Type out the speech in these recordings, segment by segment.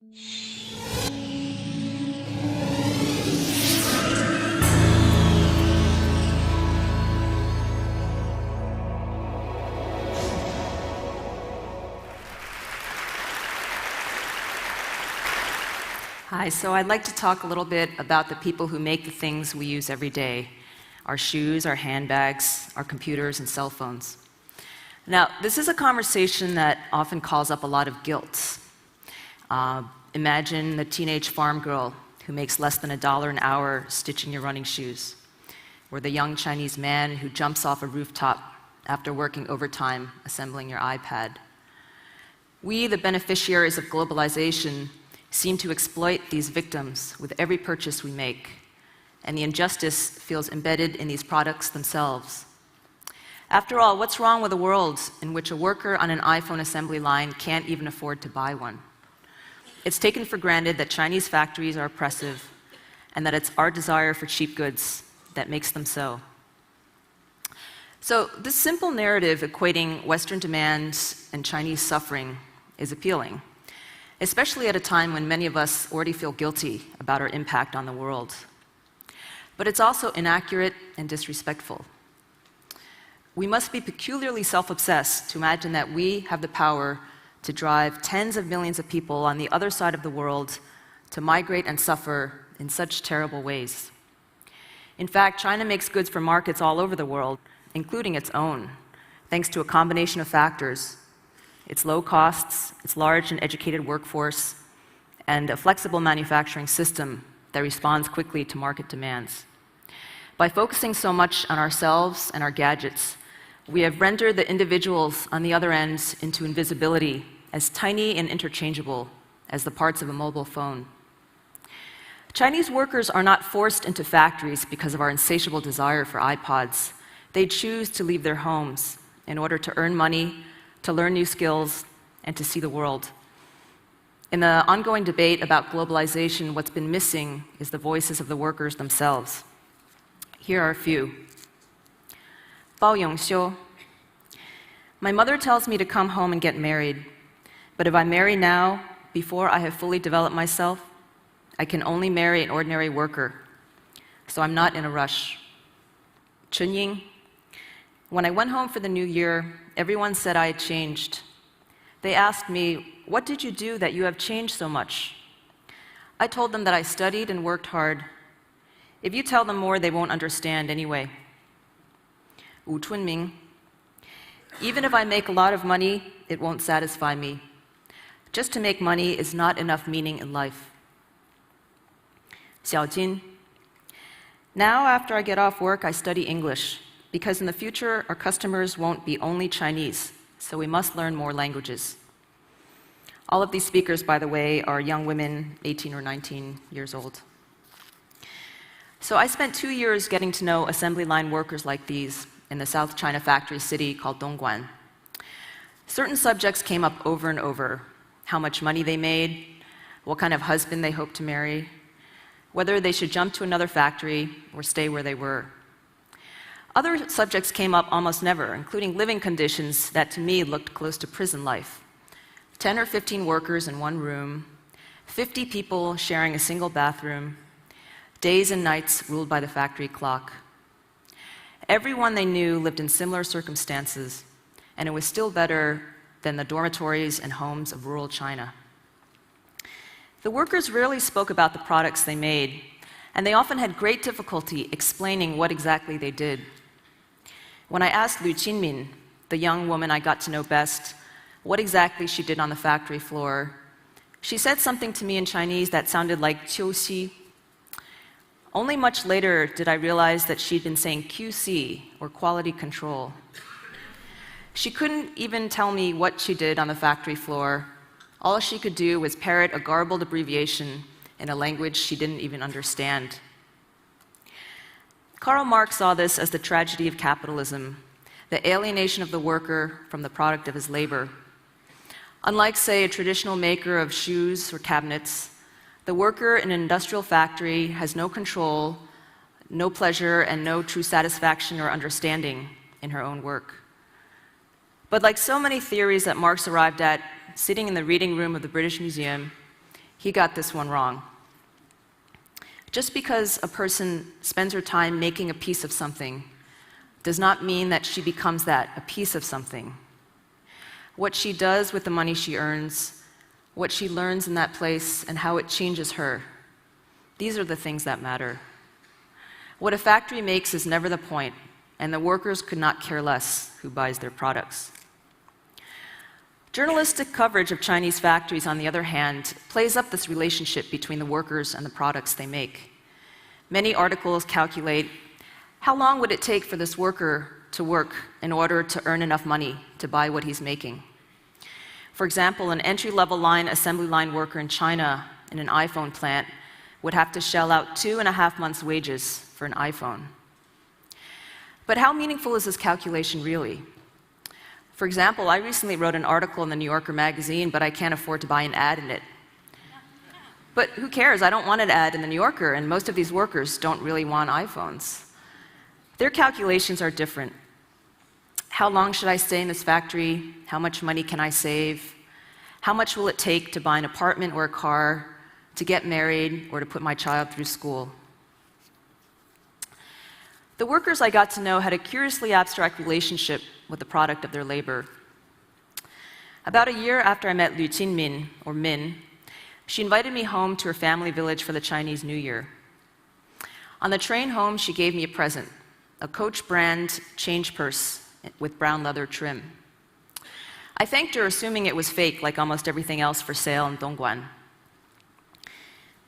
Hi, so I'd like to talk a little bit about the people who make the things we use every day, our shoes, our handbags, our computers, and cell phones. Now, this is a conversation that often calls up a lot of guilt. Imagine the teenage farm girl who makes less than $1 an hour stitching your running shoes, or the young Chinese man who jumps off a rooftop after working overtime assembling your iPad. We, the beneficiaries of globalization, seem to exploit these victims with every purchase we make, and the injustice feels embedded in these products themselves. After all, what's wrong with a world in which a worker on an iPhone assembly line can't even afford to buy one? It's taken for granted that Chinese factories are oppressive and that it's our desire for cheap goods that makes them so. So this simple narrative equating Western demands and Chinese suffering is appealing, especially at a time when many of us already feel guilty about our impact on the world. But it's also inaccurate and disrespectful. We must be peculiarly self-obsessed to imagine that we have the power to drive tens of millions of people on the other side of the world to migrate and suffer in such terrible ways. In fact, China makes goods for markets all over the world, including its own, thanks to a combination of factors: its low costs, its large and educated workforce, and a flexible manufacturing system that responds quickly to market demands. By focusing so much on ourselves and our gadgets, we have rendered the individuals on the other end into invisibility, as tiny and interchangeable as the parts of a mobile phone. Chinese workers are not forced into factories because of our insatiable desire for iPods. They choose to leave their homes in order to earn money, to learn new skills, and to see the world. In the ongoing debate about globalization, what's been missing is the voices of the workers themselves. Here are a few. Bao Yongxiu. My mother tells me to come home and get married, but if I marry now, before I have fully developed myself, I can only marry an ordinary worker, so I'm not in a rush. Chen Ying. When I went home for the new year, everyone said I had changed. They asked me, "What did you do that you have changed so much?" I told them that I studied and worked hard. If you tell them more, they won't understand anyway. Wu Chunming. Even if I make a lot of money, it won't satisfy me. Just to make money is not enough meaning in life. Xiao Jin. Now, after I get off work, I study English, because in the future, our customers won't be only Chinese, so we must learn more languages. All of these speakers, by the way, are young women, 18 or 19 years old. So I spent 2 years getting to know assembly line workers like these in the South China factory city called Dongguan. Certain subjects came up over and over: how much money they made, what kind of husband they hoped to marry, whether they should jump to another factory or stay where they were. Other subjects came up almost never, including living conditions that to me looked close to prison life. 10 or 15 workers in one room, 50 people sharing a single bathroom, days and nights ruled by the factory clock. Everyone they knew lived in similar circumstances, and it was still better than the dormitories and homes of rural China. The workers rarely spoke about the products they made, and they often had great difficulty explaining what exactly they did. When I asked Lu Qinmin, the young woman I got to know best, what exactly she did on the factory floor, she said something to me in Chinese that sounded like "qiuxi." Only much later did I realize that she'd been saying QC, or quality control. She couldn't even tell me what she did on the factory floor. All she could do was parrot a garbled abbreviation in a language she didn't even understand. Karl Marx saw this as the tragedy of capitalism, the alienation of the worker from the product of his labor. Unlike, say, a traditional maker of shoes or cabinets, the worker in an industrial factory has no control, no pleasure, and no true satisfaction or understanding in her own work. But like so many theories that Marx arrived at sitting in the reading room of the British Museum, He got this one wrong. Just because a person spends her time making a piece of something does not mean that she becomes that, a piece of something. What she does with the money she earns, what she learns in that place, and how it changes her, these are the things that matter. What a factory makes is never the point, and the workers could not care less who buys their products. Journalistic coverage of Chinese factories, on the other hand, plays up this relationship between the workers and the products they make. Many articles calculate how long would it take for this worker to work in order to earn enough money to buy what he's making. For example, an entry-level line assembly line worker in China in an iPhone plant would have to shell out 2.5 months' wages for an iPhone. But how meaningful is this calculation really? For example, I recently wrote an article in the New Yorker magazine, but I can't afford to buy an ad in it. But who cares? I don't want an ad in the New Yorker, and most of these workers don't really want iPhones. Their calculations are different. How long should I stay in this factory? How much money can I save? How much will it take to buy an apartment or a car, to get married, or to put my child through school? The workers I got to know had a curiously abstract relationship with the product of their labor. About a year after I met Lu Qinmin, or Min, she invited me home to her family village for the Chinese New Year. On the train home, she gave me a present, a Coach brand change purse with brown leather trim. I thanked her, assuming it was fake, like almost everything else for sale in Dongguan.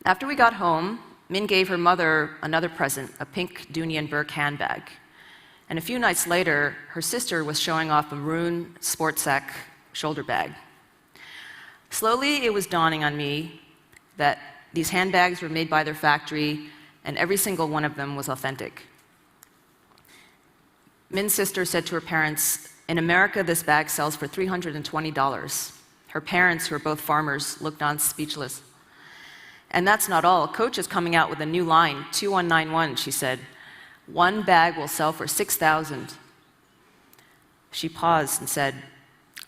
After we got home, Min gave her mother another present, a pink Dooney & Bourke handbag. And a few nights later, her sister was showing off a maroon sport sack shoulder bag. Slowly, it was dawning on me that these handbags were made by their factory, and every single one of them was authentic. Min's sister said to her parents, "In America, this bag sells for $320. Her parents, who are both farmers, looked on speechless. And that's not all. Coach is coming out with a new line, 2191, she said. One bag will sell for 6,000. She paused and said,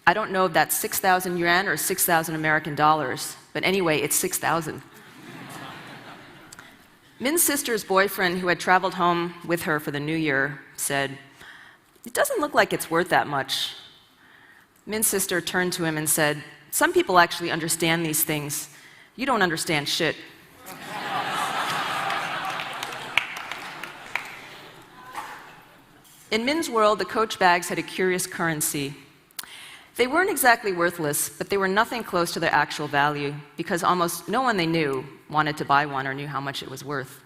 "I don't know if that's 6,000 yuan or 6,000 American dollars, but anyway, it's 6,000. Min's sister's boyfriend, who had traveled home with her for the New Year, said, "It doesn't look like it's worth that much." Min's sister turned to him and said, "Some people actually understand these things. You don't understand shit." In Min's world, the Coach bags had a curious currency. They weren't exactly worthless, but they were nothing close to their actual value because almost no one they knew wanted to buy one or knew how much it was worth.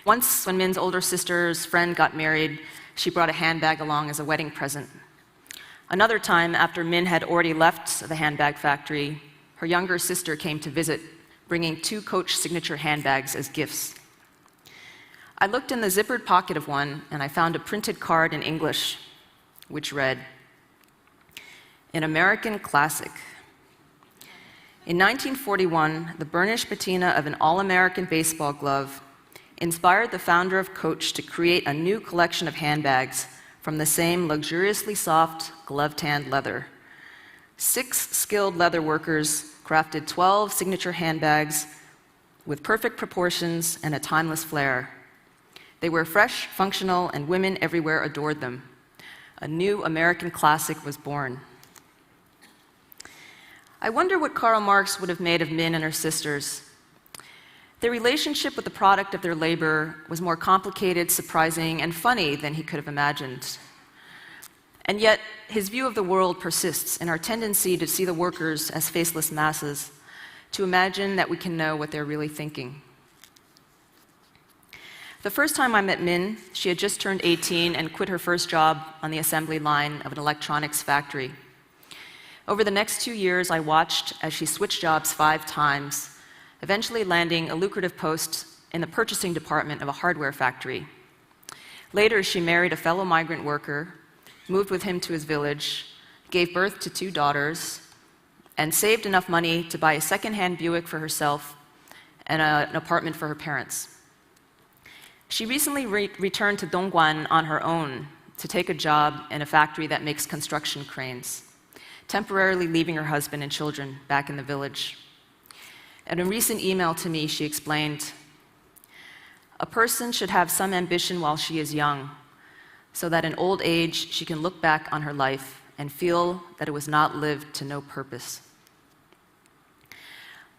Once, when Min's older sister's friend got married, she brought a handbag along as a wedding present. Another time, after Min had already left the handbag factory, her younger sister came to visit, bringing 2 Coach signature handbags as gifts. I looked in the zippered pocket of one, and I found a printed card in English, which read, "An American classic. In 1941, the burnished patina of an all-American baseball glove inspired the founder of Coach to create a new collection of handbags from the same luxuriously soft, glove-tanned leather. 6 skilled leather workers crafted 12 signature handbags with perfect proportions and a timeless flair. They were fresh, functional, and women everywhere adored them. A new American classic was born." I wonder what Karl Marx would have made of Min and her sisters. Their relationship with the product of their labor was more complicated, surprising, and funny than he could have imagined. And yet, his view of the world persists in our tendency to see the workers as faceless masses, to imagine that we can know what they're really thinking. The first time I met Min, she had just turned 18 and quit her first job on the assembly line of an electronics factory. Over the next 2 years, I watched as she switched jobs 5 times, eventually landing a lucrative post in the purchasing department of a hardware factory. Later, she married a fellow migrant worker, moved with him to his village, gave birth to 2 daughters, and saved enough money to buy a second-hand Buick for herself and an apartment for her parents. She recently returned to Dongguan on her own to take a job in a factory that makes construction cranes, temporarily leaving her husband and children back in the village. In a recent email to me, she explained, "A person should have some ambition while she is young, so that in old age she can look back on her life and feel that it was not lived to no purpose."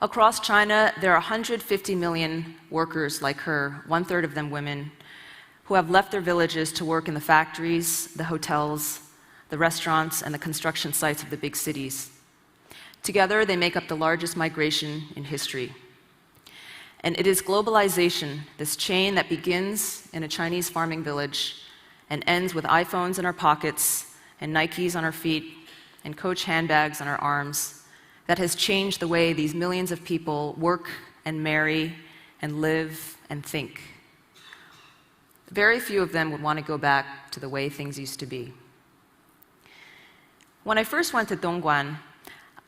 Across China, there are 150 million workers like her, 1/3 of them women, who have left their villages to work in the factories, the hotels, the restaurants, and the construction sites of the big cities. Together, they make up the largest migration in history. And it is globalization, this chain that begins in a Chinese farming village and ends with iPhones in our pockets and Nikes on our feet and Coach handbags on our arms, that has changed the way these millions of people work and marry and live and think. Very few of them would want to go back to the way things used to be. When I first went to Dongguan,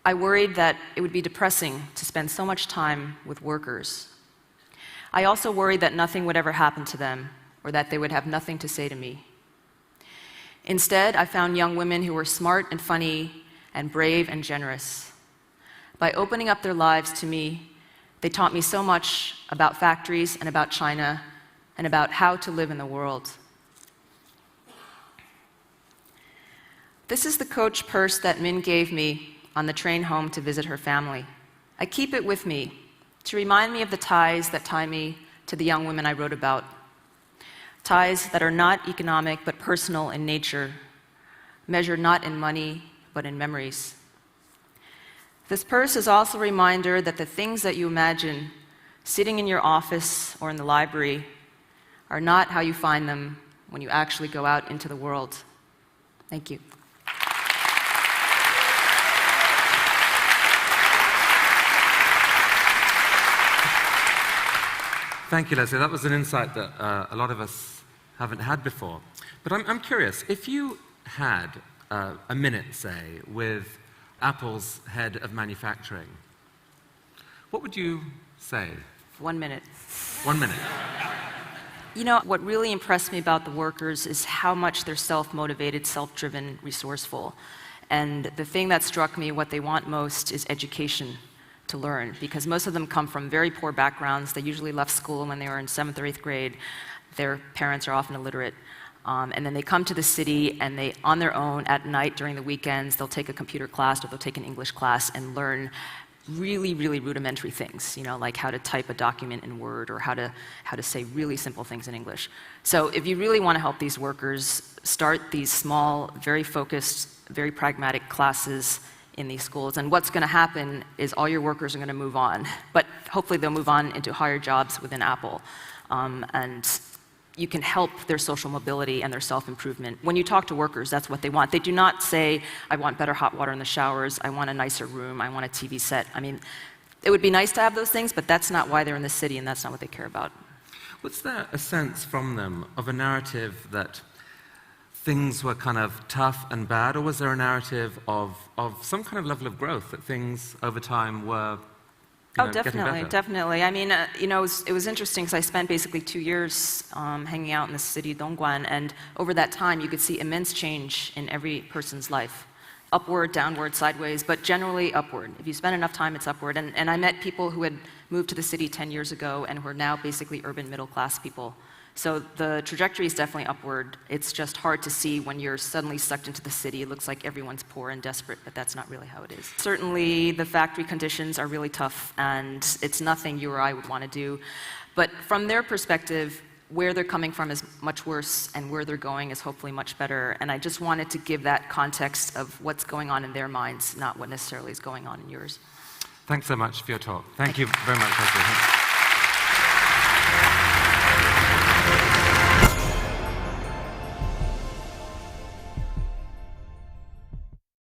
I worried that it would be depressing to spend so much time with workers. I also worried that nothing would ever happen to them, or that they would have nothing to say to me. Instead, I found young women who were smart and funny and brave and generous. By opening up their lives to me, they taught me so much about factories and about China and about how to live in the world. This is the Coach purse that Min gave me on the train home to visit her family. I keep it with me to remind me of the ties that tie me to the young women I wrote about. Ties that are not economic but personal in nature, measured not in money but in memories. This purse is also a reminder that the things that you imagine sitting in your office or in the library are not how you find them when you actually go out into the world. Thank you. Thank you, Leslie. That was an insight that a lot of us haven't had before. But I'm curious, if you had a minute, say, with Apple's head of manufacturing, what would you say? 1 minute. 1 minute. You know, what really impressed me about the workers is how much they're self-motivated, self-driven, resourceful. And the thing that struck me, what they want most is education to learn, because most of them come from very poor backgrounds. They usually left school when they were in 7th or 8th grade. Their parents are often illiterate. And then they come to the city and they, on their own, at night during the weekends, they'll take a computer class or they'll take an English class and learn really, really rudimentary things, you know, like how to type a document in Word or how to say really simple things in English. So if you really want to help these workers, start these small, very focused, very pragmatic classes in these schools. And what's going to happen is all your workers are going to move on. But hopefully they'll move on into higher jobs within Apple. And you can help their social mobility and their self-improvement. When you talk to workers, that's what they want. They do not say, I want better hot water in the showers, I want a nicer room, I want a TV set. I mean, it would be nice to have those things, but that's not why they're in the city, and that's not what they care about. Was there a sense from them of a narrative that things were kind of tough and bad, or was there a narrative of some kind of level of growth, that things over time were definitely. I mean, it was interesting because I spent basically 2 years hanging out in the city, Dongguan, and over that time you could see immense change in every person's life. Upward, downward, sideways, but generally upward. If you spend enough time, it's upward. And I met people who had moved to the city 10 years ago and who are now basically urban middle-class people. So the trajectory is definitely upward. It's just hard to see when you're suddenly sucked into the city. It looks like everyone's poor and desperate, but that's not really how it is. Certainly, the factory conditions are really tough, and it's nothing you or I would want to do. But from their perspective, where they're coming from is much worse, and where they're going is hopefully much better. And I just wanted to give that context of what's going on in their minds, not what necessarily is going on in yours. Thanks so much for your talk. Thank you very much, Leslie.